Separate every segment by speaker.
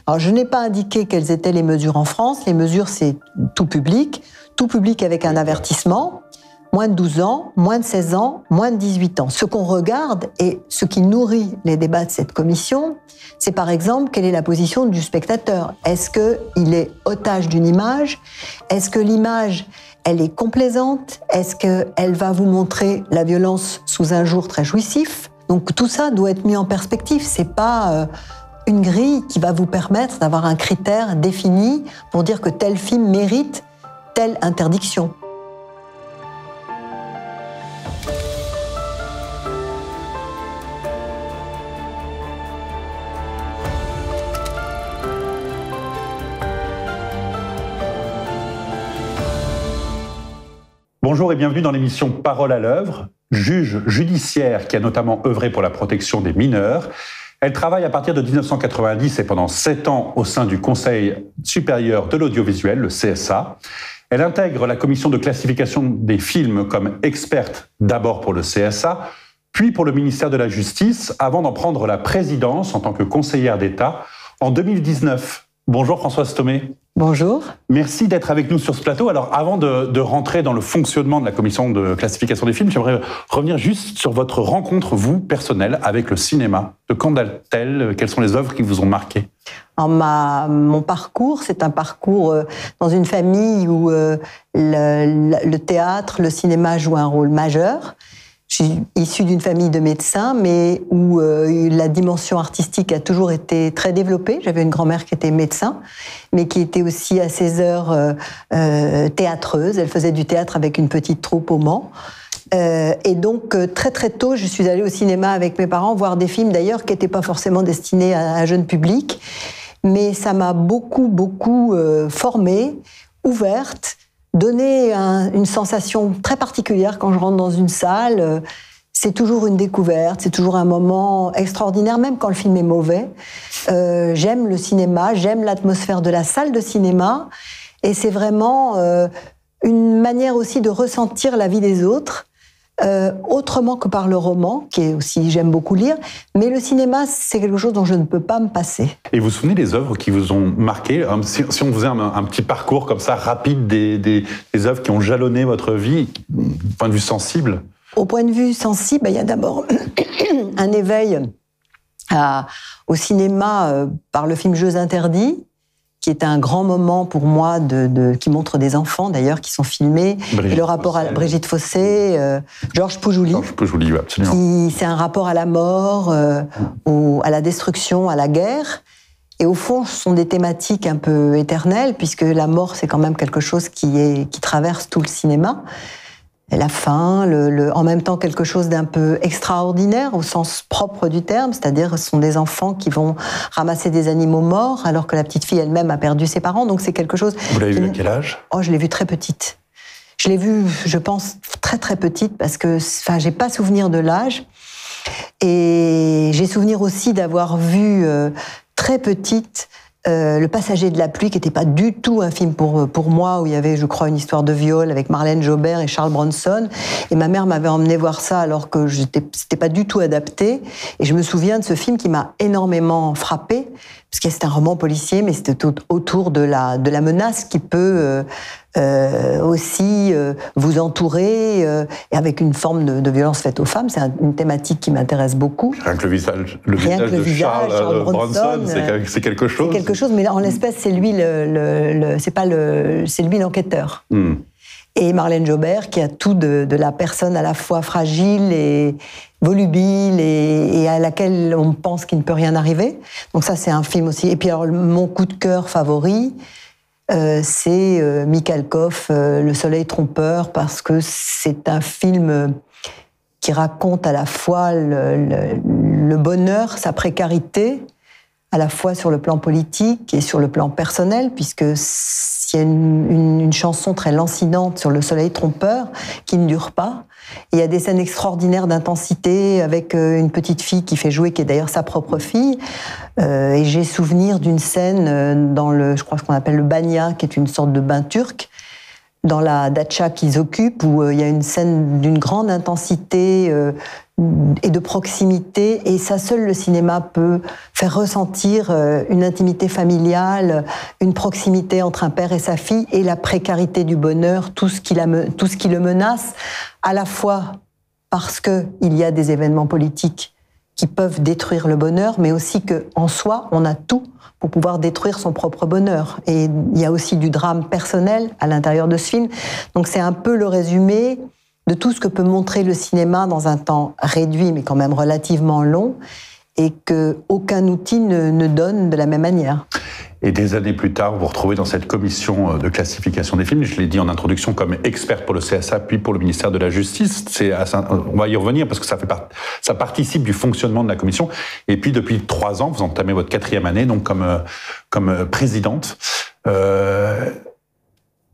Speaker 1: Alors, je n'ai pas indiqué quelles étaient les mesures en France. Les mesures, c'est tout public avec un avertissement. Moins de 12 ans, moins de 16 ans, moins de 18 ans. Ce qu'on regarde et ce qui nourrit les débats de cette commission, c'est par exemple quelle est la position du spectateur. Est-ce qu'il est otage d'une image? Est-ce que l'image, elle est complaisante? Est-ce qu'elle va vous montrer la violence sous un jour très jouissif? Donc tout ça doit être mis en perspective. C'est pas une grille qui va vous permettre d'avoir un critère défini pour dire que tel film mérite telle interdiction.
Speaker 2: Bonjour et bienvenue dans l'émission Parole à l'œuvre. Juge judiciaire qui a notamment œuvré pour la protection des mineurs. Elle travaille à partir de 1990 et pendant 7 ans au sein du Conseil supérieur de l'audiovisuel, le CSA. Elle intègre la commission de classification des films comme experte d'abord pour le CSA, puis pour le ministère de la Justice, avant d'en prendre la présidence en tant que conseillère d'État en 2019. Bonjour Françoise Thomé.
Speaker 1: Bonjour.
Speaker 2: Merci d'être avec nous sur ce plateau. Alors, avant de rentrer dans le fonctionnement de la commission de classification des films, j'aimerais revenir juste sur votre rencontre, vous, personnelle, avec le cinéma. De quand date-t-elle? Quelles sont les œuvres qui vous ont marqué?
Speaker 1: Mon parcours, c'est un parcours dans une famille où le théâtre, le cinéma jouent un rôle majeur. Je suis issue d'une famille de médecins, mais où la dimension artistique a toujours été très développée. J'avais une grand-mère qui était médecin, mais qui était aussi à ses heures théâtreuse. Elle faisait du théâtre avec une petite troupe au Mans. Et donc, très très tôt, je suis allée au cinéma avec mes parents, voir des films d'ailleurs qui n'étaient pas forcément destinés à un jeune public. Mais ça m'a beaucoup formée, ouverte, donner une sensation très particulière quand je rentre dans une salle. C'est toujours une découverte, c'est toujours un moment extraordinaire, même quand le film est mauvais. J'aime le cinéma, j'aime l'atmosphère de la salle de cinéma, et c'est vraiment une manière aussi de ressentir la vie des autres, autrement que par le roman, qui est aussi, j'aime beaucoup lire, mais le cinéma, c'est quelque chose dont je ne peux pas me passer.
Speaker 2: Et vous vous souvenez des œuvres qui vous ont marqué? Si on faisait un petit parcours comme ça, rapide, des œuvres qui ont jalonné votre vie, du point de vue sensible?
Speaker 1: Au point de vue sensible, il y a d'abord un éveil au cinéma par le film Jeux interdits, qui est un grand moment pour moi, qui montre des enfants d'ailleurs qui sont filmés, et le rapport à Brigitte Fossé, Georges Poujouli.
Speaker 2: Georges Poujouli, oui, absolument.
Speaker 1: C'est un rapport à la mort, à la destruction, à la guerre. Et au fond, ce sont des thématiques un peu éternelles, puisque la mort, c'est quand même quelque chose qui traverse tout le cinéma. La fin, en même temps quelque chose d'un peu extraordinaire au sens propre du terme, c'est-à-dire ce sont des enfants qui vont ramasser des animaux morts alors que la petite fille elle-même a perdu ses parents, donc c'est quelque chose...
Speaker 2: Vous l'avez vu à quel âge?
Speaker 1: Oh, je l'ai vu très petite. Je l'ai vu, je pense, très très petite parce que, j'ai pas souvenir de l'âge. Et j'ai souvenir aussi d'avoir vu très petite Le Passager de la pluie, qui n'était pas du tout un film pour moi, où il y avait, je crois, une histoire de viol avec Marlène Jobert et Charles Bronson. Et ma mère m'avait emmené voir ça alors que c'était pas du tout adapté. Et je me souviens de ce film qui m'a énormément frappée, parce que c'est un roman policier, mais c'était autour de la menace qui peut aussi vous entourer, et avec une forme de violence faite aux femmes. C'est une thématique qui m'intéresse beaucoup.
Speaker 2: Rien que le visage de Charles Bronson, c'est quelque chose.
Speaker 1: C'est quelque chose, mais en l'espèce, c'est lui c'est lui l'enquêteur. Et Marlène Jobert, qui a tout de la personne à la fois fragile et volubile et à laquelle on pense qu'il ne peut rien arriver. Donc ça, c'est un film aussi. Et puis alors, mon coup de cœur favori, c'est Mikhalkov, Le Soleil trompeur, parce que c'est un film qui raconte à la fois le bonheur, sa précarité, à la fois sur le plan politique et sur le plan personnel, puisque il y a une chanson très lancinante sur Le Soleil trompeur qui ne dure pas. Et il y a des scènes extraordinaires d'intensité avec une petite fille qui fait jouer, qui est d'ailleurs sa propre fille. Et j'ai souvenir d'une scène je crois ce qu'on appelle le banya, qui est une sorte de bain turc, dans la datcha qu'ils occupent, où il y a une scène d'une grande intensité, et de proximité, et ça seul le cinéma peut faire ressentir une intimité familiale, une proximité entre un père et sa fille, et la précarité du bonheur, tout ce qui le menace, à la fois parce qu'il y a des événements politiques qui peuvent détruire le bonheur, mais aussi qu'en soi, on a tout pour pouvoir détruire son propre bonheur. Et il y a aussi du drame personnel à l'intérieur de ce film. Donc c'est un peu le résumé de tout ce que peut montrer le cinéma dans un temps réduit, mais quand même relativement long, et qu'aucun outil ne donne de la même manière.
Speaker 2: Et des années plus tard, vous vous retrouvez dans cette commission de classification des films, je l'ai dit en introduction, comme experte pour le CSA, puis pour le ministère de la Justice. On va y revenir parce que ça participe du fonctionnement de la commission. Et puis depuis 3 ans, vous entamez votre 4e année, donc comme présidente.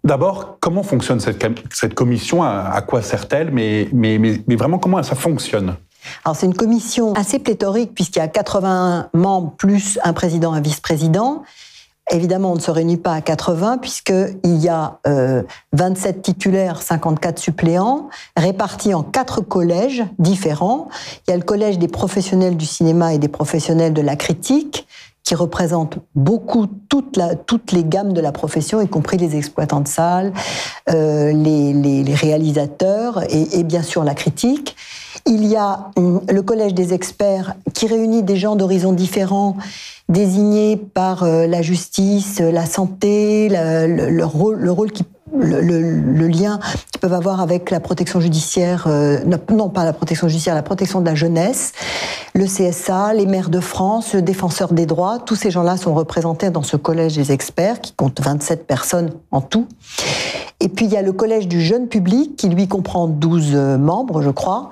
Speaker 2: D'abord, comment fonctionne cette commission? À quoi sert-elle? Mais vraiment, comment ça fonctionne?
Speaker 1: Alors, c'est une commission assez pléthorique, puisqu'il y a 81 membres, plus un président, un vice-président. Évidemment, on ne se réunit pas à 80, puisqu'il y a 27 titulaires, 54 suppléants, répartis en 4 collèges différents. Il y a le collège des professionnels du cinéma et des professionnels de la critique, qui représentent beaucoup toutes les gammes de la profession, y compris les exploitants de salles, les réalisateurs et bien sûr la critique. Il y a le collège des experts qui réunit des gens d'horizons différents, désignés par la justice, la santé, le lien qu'ils peuvent avoir avec la protection judiciaire, non pas la protection judiciaire, la protection de la jeunesse, le CSA, les maires de France, le défenseur des droits, tous ces gens-là sont représentés dans ce collège des experts qui compte 27 personnes en tout. Et puis il y a le collège du jeune public qui lui comprend 12 membres, je crois,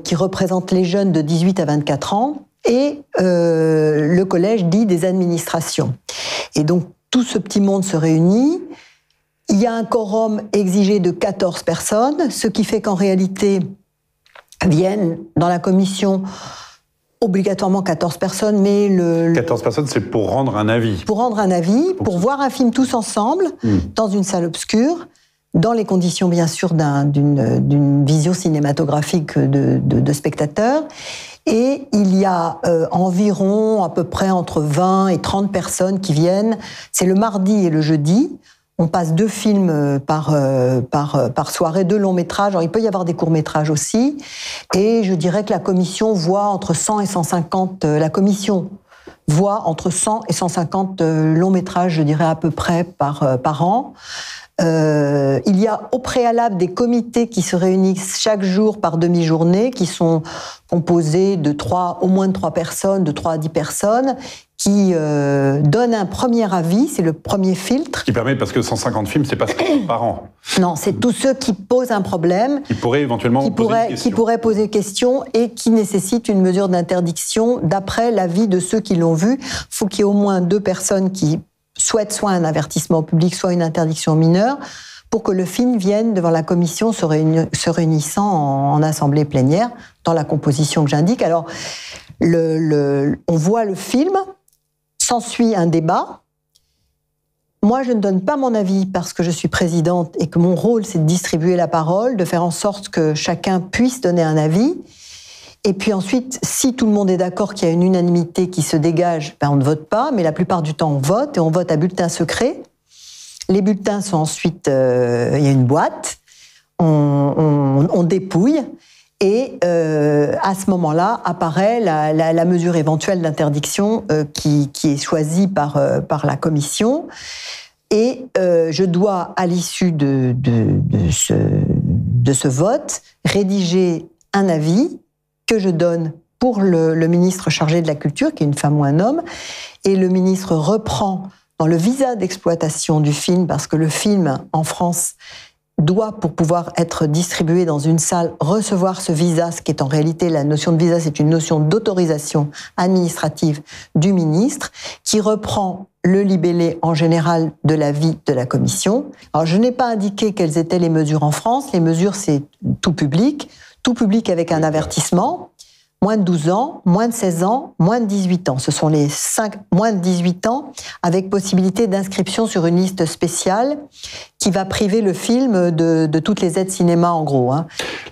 Speaker 1: qui représentent les jeunes de 18 à 24 ans, et le collège dit des administrations. Et donc tout ce petit monde se réunit. Il y a un quorum exigé de 14 personnes, ce qui fait qu'en réalité viennent dans la commission obligatoirement 14 personnes, mais
Speaker 2: 14 personnes, c'est pour rendre un avis.
Speaker 1: Pour rendre un avis, pour voir un film tous ensemble, dans une salle obscure, dans les conditions, bien sûr, d'une vision cinématographique de spectateurs. Et il y a environ, à peu près, entre 20 et 30 personnes qui viennent. C'est le mardi et le jeudi. On passe 2 films par soirée, 2 longs métrages. Alors, il peut y avoir des courts métrages aussi. Et je dirais que la commission voit entre 100 et 150. La commission voit entre 100 et 150 longs métrages, je dirais à peu près par an. Il y a au préalable des comités qui se réunissent chaque jour par demi-journée, qui sont composés de au moins de 3 personnes, de 3 à 10 personnes, qui donnent un premier avis, c'est le premier filtre.
Speaker 2: Qui permet, parce que 150 films, c'est pas 50 par an.
Speaker 1: Non, c'est tous ceux qui posent un problème.
Speaker 2: Qui pourraient éventuellement
Speaker 1: qui pourraient poser question et qui nécessitent une mesure d'interdiction d'après l'avis de ceux qui l'ont vu. Il faut qu'il y ait au moins 2 personnes qui souhaitent soit un avertissement public, soit une interdiction mineure, pour que le film vienne devant la commission se réunissant en assemblée plénière, dans la composition que j'indique. Alors, on voit le film, s'ensuit un débat. Moi, je ne donne pas mon avis parce que je suis présidente et que mon rôle, c'est de distribuer la parole, de faire en sorte que chacun puisse donner un avis. Et puis ensuite, si tout le monde est d'accord qu'il y a une unanimité qui se dégage, on ne vote pas, mais la plupart du temps, on vote, et on vote à bulletin secret. Les bulletins sont ensuite... il y a une boîte, on dépouille, et à ce moment-là, apparaît la mesure éventuelle d'interdiction qui est choisie par la commission. Et je dois, à l'issue de ce vote, rédiger un avis que je donne pour le ministre chargé de la culture, qui est une femme ou un homme, et le ministre reprend dans le visa d'exploitation du film, parce que le film, en France, doit, pour pouvoir être distribué dans une salle, recevoir ce visa, ce qui est en réalité, la notion de visa, c'est une notion d'autorisation administrative du ministre, qui reprend le libellé en général de l'avis de la commission. Alors, je n'ai pas indiqué quelles étaient les mesures en France. Les mesures, c'est tout public avec un avertissement. moins de 12 ans, moins de 16 ans, moins de 18 ans. Ce sont les 5 moins de 18 ans, avec possibilité d'inscription sur une liste spéciale qui va priver le film de toutes les aides cinéma, en gros.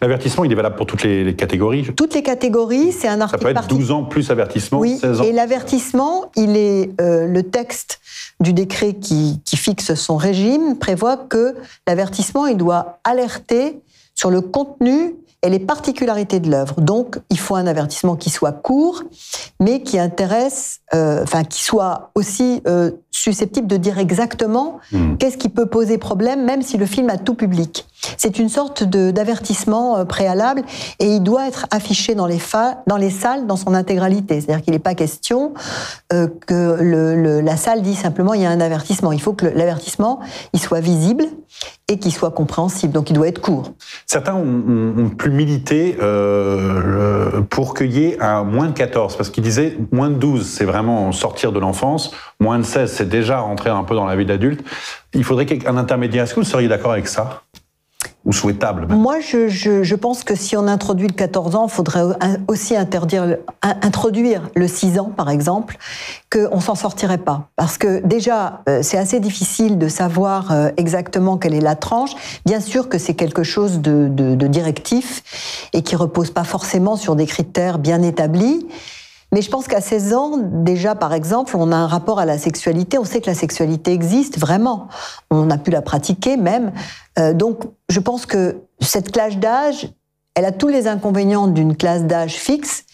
Speaker 2: L'avertissement, il est valable pour toutes les catégories?
Speaker 1: Toutes les catégories, c'est un article...
Speaker 2: Ça peut être 12 ans plus avertissement,
Speaker 1: oui,
Speaker 2: 16 ans.
Speaker 1: Et l'avertissement, il est le texte du décret qui fixe son régime, prévoit que l'avertissement, il doit alerter sur le contenu et les particularités de l'œuvre. Donc, il faut un avertissement qui soit court, mais qui intéresse, qui soit aussi susceptible de dire exactement qu'est-ce qui peut poser problème, même si le film a tout public. C'est une sorte d'avertissement préalable, et il doit être affiché dans les salles dans son intégralité. C'est-à-dire qu'il n'est pas question que la salle dit simplement il y a un avertissement. Il faut que l'avertissement il soit visible et qu'il soit compréhensible. Donc il doit être court.
Speaker 2: Certains ont plus milité pour qu'il y ait un moins de 14, parce qu'ils disaient moins de 12, c'est vraiment sortir de l'enfance, moins de 16, c'est déjà rentrer un peu dans la vie d'adulte. Il faudrait un intermédiaire. Est-ce que vous seriez d'accord avec ça ? Ou souhaitable même.
Speaker 1: Moi, je pense que si on introduit le 14 ans, il faudrait aussi introduire le 6 ans, par exemple, qu'on ne s'en sortirait pas. Parce que déjà, c'est assez difficile de savoir exactement quelle est la tranche. Bien sûr que c'est quelque chose de directif et qui ne repose pas forcément sur des critères bien établis. Mais je pense qu'à 16 ans, déjà, par exemple, on a un rapport à la sexualité. On sait que la sexualité existe, vraiment. On a pu la pratiquer même. Donc, je pense que cette classe d'âge, elle a tous les inconvénients d'une classe d'âge fixe,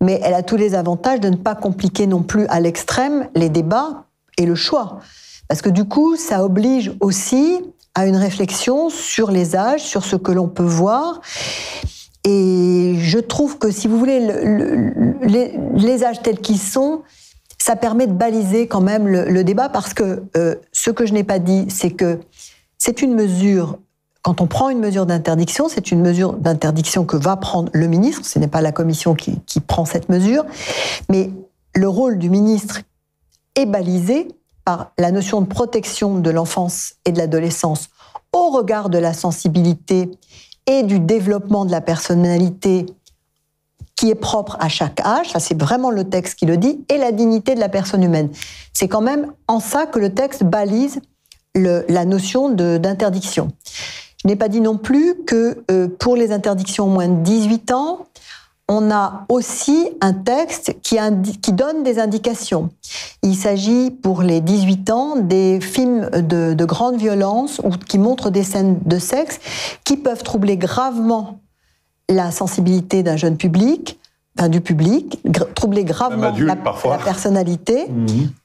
Speaker 1: mais elle a tous les avantages de ne pas compliquer non plus à l'extrême les débats et le choix. Parce que du coup, ça oblige aussi à une réflexion sur les âges, sur ce que l'on peut voir. Et je trouve que, si vous voulez, les âges tels qu'ils sont, ça permet de baliser quand même le débat, parce que ce que je n'ai pas dit, c'est que c'est une mesure, quand on prend une mesure d'interdiction, c'est une mesure d'interdiction que va prendre le ministre, ce n'est pas la commission qui prend cette mesure, mais le rôle du ministre est balisé par la notion de protection de l'enfance et de l'adolescence au regard de la sensibilité et du développement de la personnalité qui est propre à chaque âge, ça c'est vraiment le texte qui le dit, et la dignité de la personne humaine. C'est quand même en ça que le texte balise la notion d'interdiction. Je n'ai pas dit non plus que pour les interdictions moins de 18 ans, on a aussi un texte qui donne des indications. Il s'agit pour les 18 ans des films de grande violence ou qui montrent des scènes de sexe qui peuvent troubler gravement la sensibilité d'un jeune public, du public, troubler gravement la personnalité,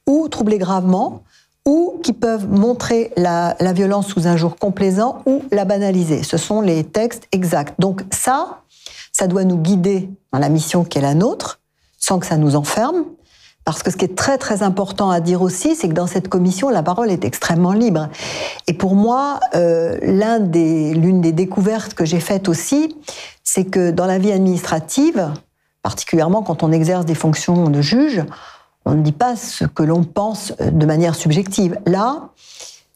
Speaker 1: ou troubler gravement, ou qui peuvent montrer la violence sous un jour complaisant ou la banaliser. Ce sont les textes exacts. Donc ça doit nous guider dans la mission qui est la nôtre, sans que ça nous enferme. Parce que ce qui est très très important à dire aussi, c'est que dans cette commission, la parole est extrêmement libre. Et pour moi, l'une des découvertes que j'ai faites aussi, c'est que dans la vie administrative, particulièrement quand on exerce des fonctions de juge, on ne dit pas ce que l'on pense de manière subjective. Là,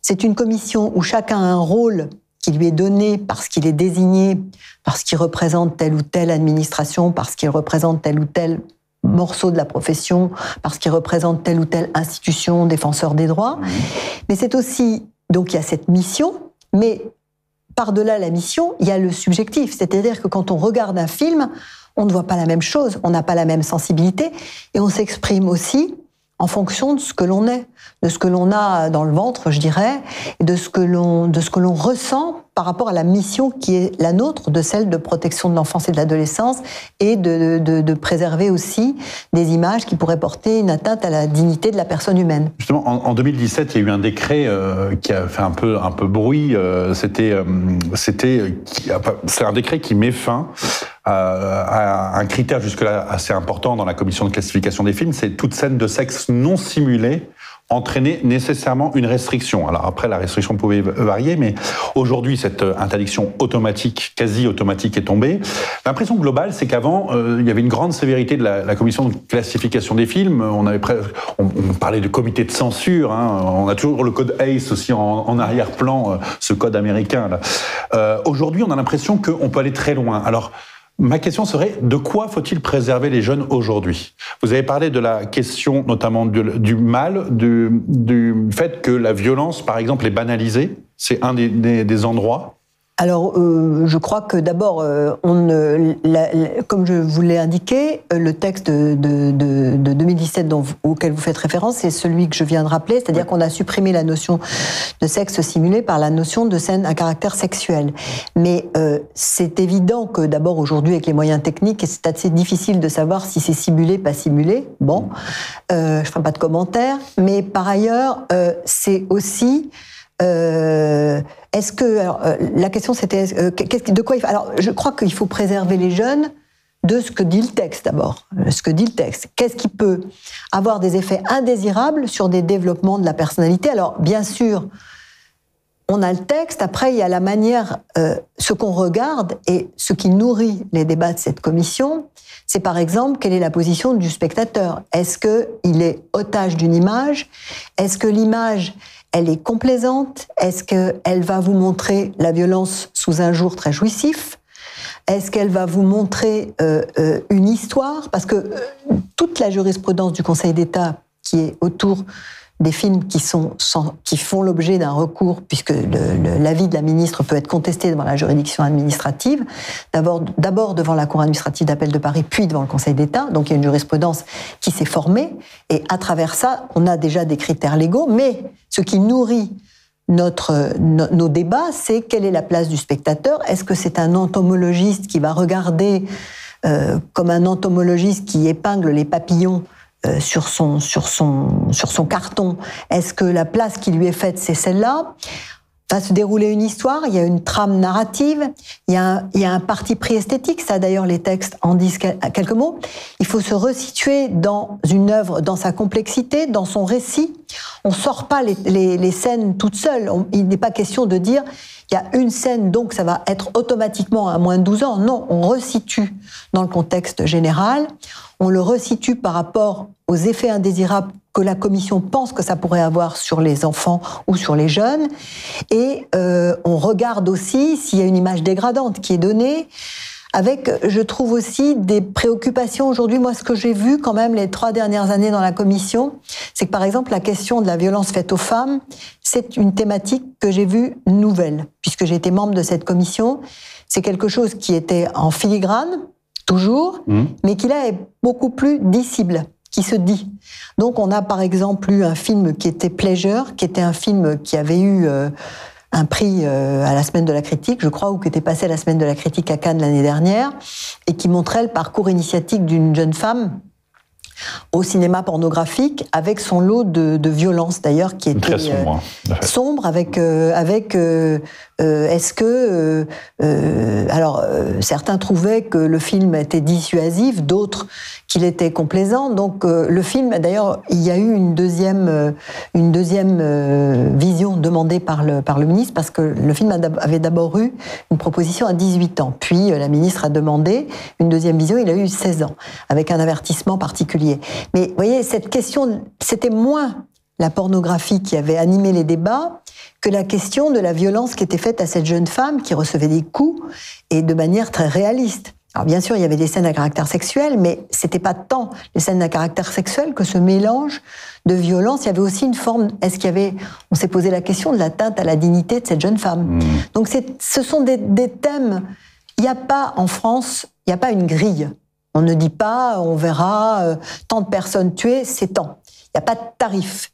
Speaker 1: c'est une commission où chacun a un rôle qui lui est donné parce qu'il est désigné, parce qu'il représente telle ou telle administration, parce qu'il représente tel ou tel morceau de la profession, parce qu'il représente telle ou telle institution, défenseur des droits. Mais c'est aussi, donc il y a cette mission, mais par-delà la mission, il y a le subjectif. C'est-à-dire que quand on regarde un film, on ne voit pas la même chose, on n'a pas la même sensibilité, et on s'exprime aussi en fonction de ce que l'on est, de ce que l'on a dans le ventre, je dirais, et de ce que l'on ressent par rapport à la mission qui est la nôtre, de celle de protection de l'enfance et de l'adolescence, et de préserver aussi des images qui pourraient porter une atteinte à la dignité de la personne humaine.
Speaker 2: Justement, en 2017, il y a eu un décret qui a fait un peu bruit. C'est un décret qui met fin à un critère jusque-là assez important dans la commission de classification des films, c'est toute scène de sexe non simulée entraîner nécessairement une restriction. Alors après, la restriction pouvait varier, mais aujourd'hui, cette interdiction automatique, quasi automatique, est tombée. L'impression globale, c'est qu'avant, il y avait une grande sévérité de la commission de classification des films. On parlait de comité de censure. On a toujours le code ACE aussi en arrière-plan, ce code américain. Là. Aujourd'hui, on a l'impression qu'on peut aller très loin. Alors, Ma question serait, de quoi faut-il préserver les jeunes aujourd'hui? Vous avez parlé de la question notamment du mal, du fait que la violence, par exemple, est banalisée. C'est un des endroits.
Speaker 1: Alors, je crois que d'abord, comme je vous l'ai indiqué, le texte de 2017 auquel vous faites référence, c'est celui que je viens de rappeler, c'est-à-dire qu'on a supprimé la notion de sexe simulé par la notion de scène à caractère sexuel. Mais c'est évident que d'abord, aujourd'hui, avec les moyens techniques, c'est assez difficile de savoir si c'est simulé, pas simulé. Bon, je ne ferai pas de commentaires. Mais par ailleurs, c'est aussi... la question c'était de quoi il faut. Alors, je crois qu'il faut préserver les jeunes de ce que dit le texte d'abord. Ce que dit le texte. Qu'est-ce qui peut avoir des effets indésirables sur des développements de la personnalité? Alors, bien sûr, on a le texte. Après, il y a la manière, ce qu'on regarde et ce qui nourrit les débats de cette commission. C'est par exemple, quelle est la position du spectateur? Est-ce qu'il est otage d'une image? Est-ce que l'image, elle est complaisante? Est-ce qu'elle va vous montrer la violence sous un jour très jouissif? Est-ce qu'elle va vous montrer une histoire? Parce que toute la jurisprudence du Conseil d'État qui est autour des films qui font l'objet d'un recours, puisque l'avis de la ministre peut être contesté devant la juridiction administrative, d'abord devant la Cour administrative d'appel de Paris, puis devant le Conseil d'État. Donc il y a une jurisprudence qui s'est formée, et à travers ça, on a déjà des critères légaux, mais ce qui nourrit nos débats, c'est quelle est la place du spectateur? Est-ce que c'est un entomologiste qui va regarder comme un entomologiste qui épingle les papillons sur son carton? Est-ce que la place qui lui est faite, c'est celle-là? Va se dérouler une histoire, il y a une trame narrative, il y a un parti pris esthétique, ça d'ailleurs les textes en disent quelques mots. Il faut se resituer dans une œuvre, dans sa complexité, dans son récit. On ne sort pas les scènes toutes seules. Il n'est pas question de dire il y a une scène, donc ça va être automatiquement à moins de 12 ans. Non, on resitue dans le contexte général, on le resitue par rapport aux effets indésirables que la Commission pense que ça pourrait avoir sur les enfants ou sur les jeunes, et on regarde aussi s'il y a une image dégradante qui est donnée, avec, je trouve aussi, des préoccupations aujourd'hui. Moi, ce que j'ai vu quand même les 3 dernières années dans la Commission, c'est que par exemple la question de la violence faite aux femmes, c'est une thématique que j'ai vue nouvelle, puisque j'ai été membre de cette commission. C'est quelque chose qui était en filigrane, toujours, mais qui là est beaucoup plus dissible, qui se dit. Donc on a par exemple eu un film qui était Pleasure, qui était un film qui avait eu un prix à la Semaine de la Critique, je crois, ou qui était passé à la Semaine de la Critique à Cannes l'année dernière, et qui montrait le parcours initiatique d'une jeune femme au cinéma pornographique, avec son lot de violence d'ailleurs, qui était
Speaker 2: très sombre,
Speaker 1: sombre, avec est-ce que alors certains trouvaient que le film était dissuasif, d'autres qu'il était complaisant. Donc le film, d'ailleurs, il y a eu une deuxième vision demandée par le ministre, parce que le film avait d'abord eu une proposition à 18 ans, puis la ministre a demandé une deuxième vision, il a eu 16 ans, avec un avertissement particulier. Mais vous voyez, cette question, c'était moins la pornographie qui avait animé les débats que la question de la violence qui était faite à cette jeune femme qui recevait des coups, et de manière très réaliste. Alors bien sûr, il y avait des scènes à caractère sexuel, mais c'était pas tant les scènes à caractère sexuel que ce mélange de violence. Il y avait aussi une forme, on s'est posé la question de l'atteinte à la dignité de cette jeune femme. Donc ce sont des thèmes, il n'y a pas en France, il n'y a pas une grille. On ne dit pas, on verra tant de personnes tuées, c'est tant. Il n'y a pas de tarif.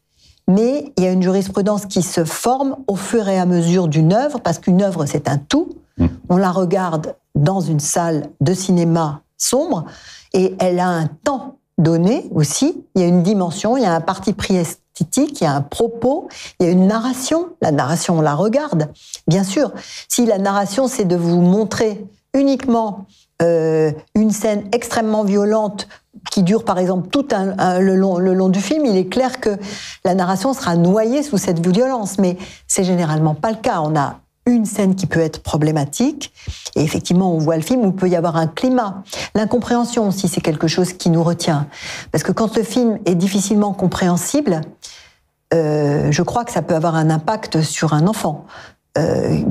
Speaker 1: Mais il y a une jurisprudence qui se forme au fur et à mesure d'une œuvre, parce qu'une œuvre, c'est un tout. On la regarde dans une salle de cinéma sombre, et elle a un temps donné aussi. Il y a une dimension, il y a un parti pris esthétique, il y a un propos, il y a une narration. La narration, on la regarde, bien sûr. Si la narration, c'est de vous montrer uniquement une scène extrêmement violente qui dure par exemple tout le long du film, il est clair que la narration sera noyée sous cette violence, mais c'est généralement pas le cas. On a une scène qui peut être problématique, et effectivement on voit le film où il peut y avoir un climat. L'incompréhension aussi, c'est quelque chose qui nous retient, parce que quand le film est difficilement compréhensible, je crois que ça peut avoir un impact sur un enfant.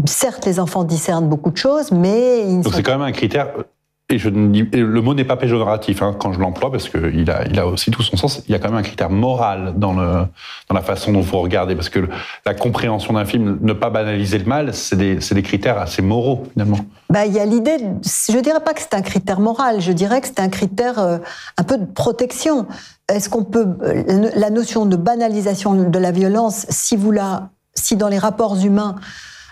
Speaker 1: Certes, les enfants discernent beaucoup de choses, mais...
Speaker 2: Donc c'est quand même un critère et le mot n'est pas péjoratif quand je l'emploie, parce qu'il a aussi tout son sens, il y a quand même un critère moral dans la façon dont vous regardez, parce que la compréhension d'un film, ne pas banaliser le mal, c'est des critères assez moraux, finalement.
Speaker 1: Il y a l'idée, je dirais pas que c'est un critère moral, je dirais que c'est un critère un peu de protection. Est-ce qu'on peut, la notion de banalisation de la violence, si dans les rapports humains,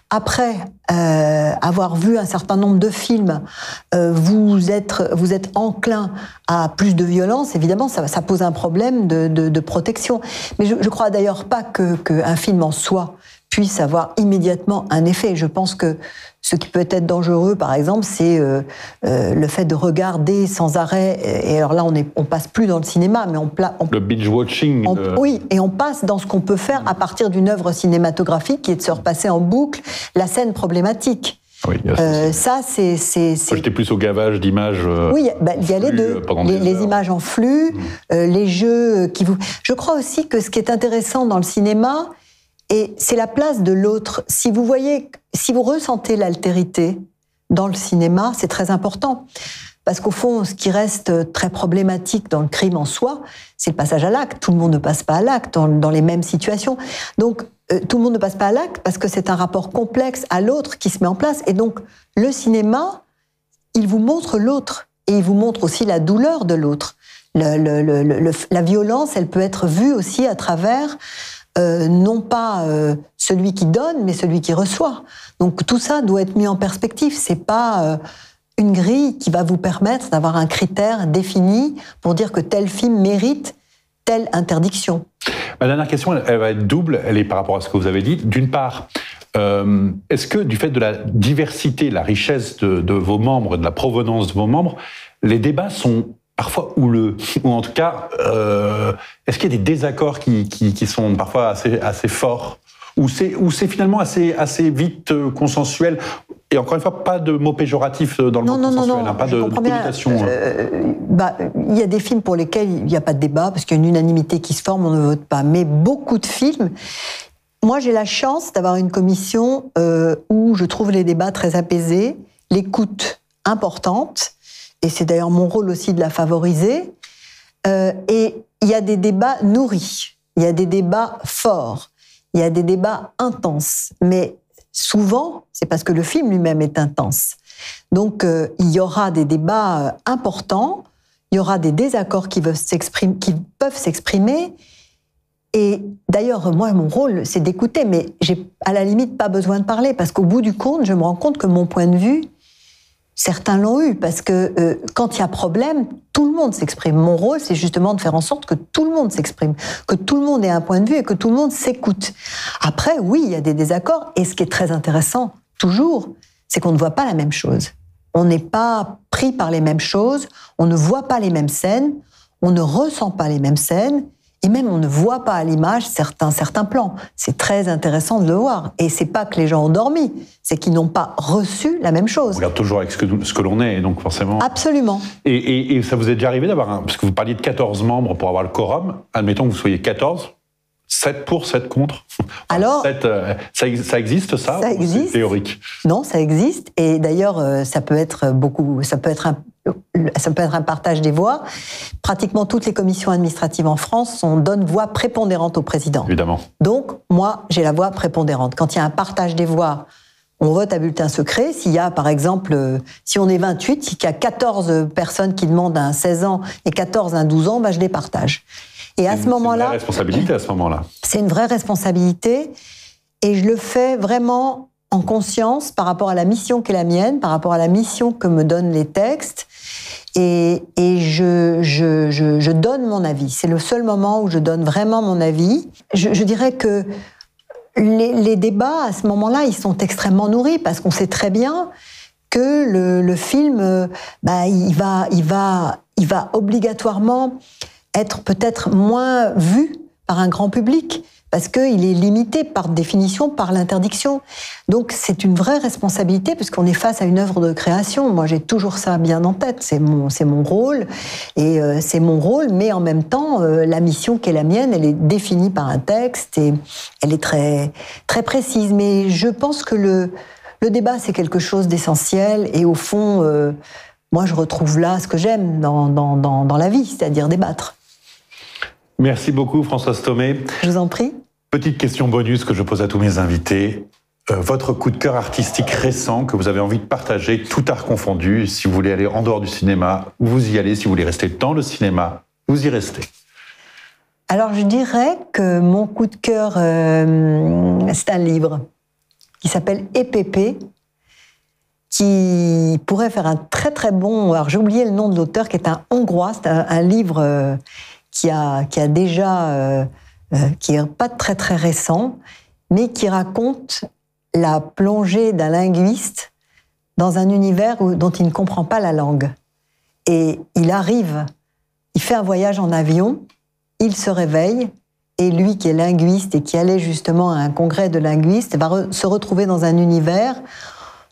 Speaker 1: après avoir vu un certain nombre de films, vous êtes enclin à plus de violence, évidemment, ça pose un problème de protection. Mais je crois d'ailleurs pas qu'un film en soi puisse avoir immédiatement un effet. Je pense que ce qui peut être dangereux, par exemple, c'est le fait de regarder sans arrêt. Et alors là, on passe plus dans le cinéma, mais
Speaker 2: le binge-watching.
Speaker 1: Oui, et on passe dans ce qu'on peut faire à partir d'une œuvre cinématographique, qui est de se repasser en boucle la scène problématique.
Speaker 2: Oui,
Speaker 1: ça, c'est.
Speaker 2: J'étais plus au gavage d'images.
Speaker 1: Oui, il y a les deux. Les images en flux, les jeux qui vous. Je crois aussi que ce qui est intéressant dans le cinéma, et c'est la place de l'autre. Si vous ressentez l'altérité dans le cinéma, c'est très important. Parce qu'au fond, ce qui reste très problématique dans le crime en soi, c'est le passage à l'acte. Tout le monde ne passe pas à l'acte dans les mêmes situations. Donc, tout le monde ne passe pas à l'acte parce que c'est un rapport complexe à l'autre qui se met en place. Et donc, le cinéma, il vous montre l'autre. Et il vous montre aussi la douleur de l'autre. La violence, elle peut être vue aussi à travers... non pas celui qui donne, mais celui qui reçoit. Donc tout ça doit être mis en perspective. C'est pas une grille qui va vous permettre d'avoir un critère défini pour dire que tel film mérite telle interdiction.
Speaker 2: Ma dernière question, elle va être double. Elle est par rapport à ce que vous avez dit. D'une part, est-ce que du fait de la diversité, la richesse de vos membres, de la provenance de vos membres, les débats sont parfois houleux, ou en tout cas, est-ce qu'il y a des désaccords qui sont parfois assez forts, ou c'est finalement assez vite consensuel, et encore une fois, pas de mots péjoratifs dans le mot consensuel, pas de connotation.
Speaker 1: Il y a des films pour lesquels il n'y a pas de débat, parce qu'il y a une unanimité qui se forme, on ne vote pas, mais beaucoup de films... Moi, j'ai la chance d'avoir une commission où je trouve les débats très apaisés, l'écoute importante, et c'est d'ailleurs mon rôle aussi de la favoriser. Et il y a des débats nourris, il y a des débats forts, il y a des débats intenses. Mais souvent, c'est parce que le film lui-même est intense. Donc, il y aura des débats importants, il y aura des désaccords qui peuvent s'exprimer. Et d'ailleurs, moi, mon rôle, c'est d'écouter, mais j'ai à la limite pas besoin de parler, parce qu'au bout du compte, je me rends compte que mon point de vue, certains l'ont eu, parce que quand il y a problème, tout le monde s'exprime. Mon rôle, c'est justement de faire en sorte que tout le monde s'exprime, que tout le monde ait un point de vue et que tout le monde s'écoute. Après, oui, il y a des désaccords, et ce qui est très intéressant, toujours, c'est qu'on ne voit pas la même chose. On n'est pas pris par les mêmes choses, on ne voit pas les mêmes scènes, on ne ressent pas les mêmes scènes, et même on ne voit pas à l'image certains plans. C'est très intéressant de le voir. Et c'est pas que les gens ont dormi, c'est qu'ils n'ont pas reçu la même chose.
Speaker 2: On regarde toujours avec ce que l'on est, donc forcément...
Speaker 1: Absolument.
Speaker 2: Et ça vous est déjà arrivé d'avoir parce que vous parliez de 14 membres pour avoir le quorum, admettons que vous soyez 14, 7 pour, 7 contre.
Speaker 1: Alors,
Speaker 2: 7, ça existe, ça existe. C'est théorique.
Speaker 1: Non, ça existe. Et d'ailleurs, ça peut être un partage des voix. Pratiquement toutes les commissions administratives en France donnent voix prépondérante au président.
Speaker 2: Évidemment.
Speaker 1: Donc, moi, j'ai la voix prépondérante. Quand il y a un partage des voix, on vote à bulletin secret. S'il y a, par exemple, si on est 28, s'il y a 14 personnes qui demandent un 16 ans et 14 un 12 ans, je les partage. Et à ce moment-là...
Speaker 2: C'est une vraie responsabilité à ce moment-là.
Speaker 1: C'est une vraie responsabilité. Et je le fais vraiment en conscience par rapport à la mission qui est la mienne, par rapport à la mission que me donnent les textes. Et je donne mon avis. C'est le seul moment où je donne vraiment mon avis. Je dirais que les débats, à ce moment-là, ils sont extrêmement nourris, parce qu'on sait très bien que le film, il va obligatoirement être peut-être moins vu par un grand public, parce qu'il est limité par définition par l'interdiction. Donc c'est une vraie responsabilité, puisqu'on est face à une œuvre de création. Moi, j'ai toujours ça bien en tête. C'est mon rôle, et c'est mon rôle, mais en même temps, la mission qui est la mienne, elle est définie par un texte, et elle est très, très précise. Mais je pense que le débat, c'est quelque chose d'essentiel, et au fond... moi, je retrouve là ce que j'aime dans la vie, c'est-à-dire débattre.
Speaker 2: Merci beaucoup, Françoise Thomé.
Speaker 1: Je vous en prie.
Speaker 2: Petite question bonus que je pose à tous mes invités. Votre coup de cœur artistique récent que vous avez envie de partager, tout art confondu. Si vous voulez aller en dehors du cinéma, vous y allez. Si vous voulez rester dans le cinéma, vous y restez.
Speaker 1: Alors, je dirais que mon coup de cœur, c'est un livre qui s'appelle EPP, qui pourrait faire un très très bon... Alors, j'ai oublié le nom de l'auteur, qui est un Hongrois. C'est un livre qui est pas très très récent, mais qui raconte la plongée d'un linguiste dans un univers dont il ne comprend pas la langue. Et il fait un voyage en avion, il se réveille, et lui qui est linguiste et qui allait justement à un congrès de linguistes va se retrouver dans un univers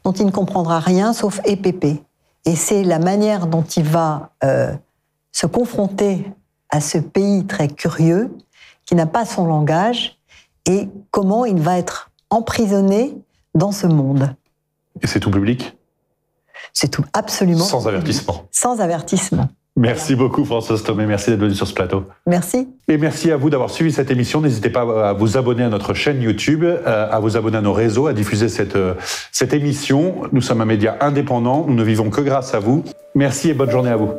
Speaker 1: dont il ne comprendra rien sauf EPP. Et c'est la manière dont il va se confronter à ce pays très curieux, qui n'a pas son langage, et comment il va être emprisonné dans ce monde. Et
Speaker 2: c'est tout public ?
Speaker 1: C'est tout, absolument.
Speaker 2: Sans avertissement.
Speaker 1: Sans avertissement.
Speaker 2: Merci beaucoup, Françoise Thomé. Merci d'être venue sur ce plateau.
Speaker 1: Merci.
Speaker 2: Et merci à vous d'avoir suivi cette émission. N'hésitez pas à vous abonner à notre chaîne YouTube, à vous abonner à nos réseaux, à diffuser cette émission. Nous sommes un média indépendant. Nous ne vivons que grâce à vous. Merci et bonne journée à vous.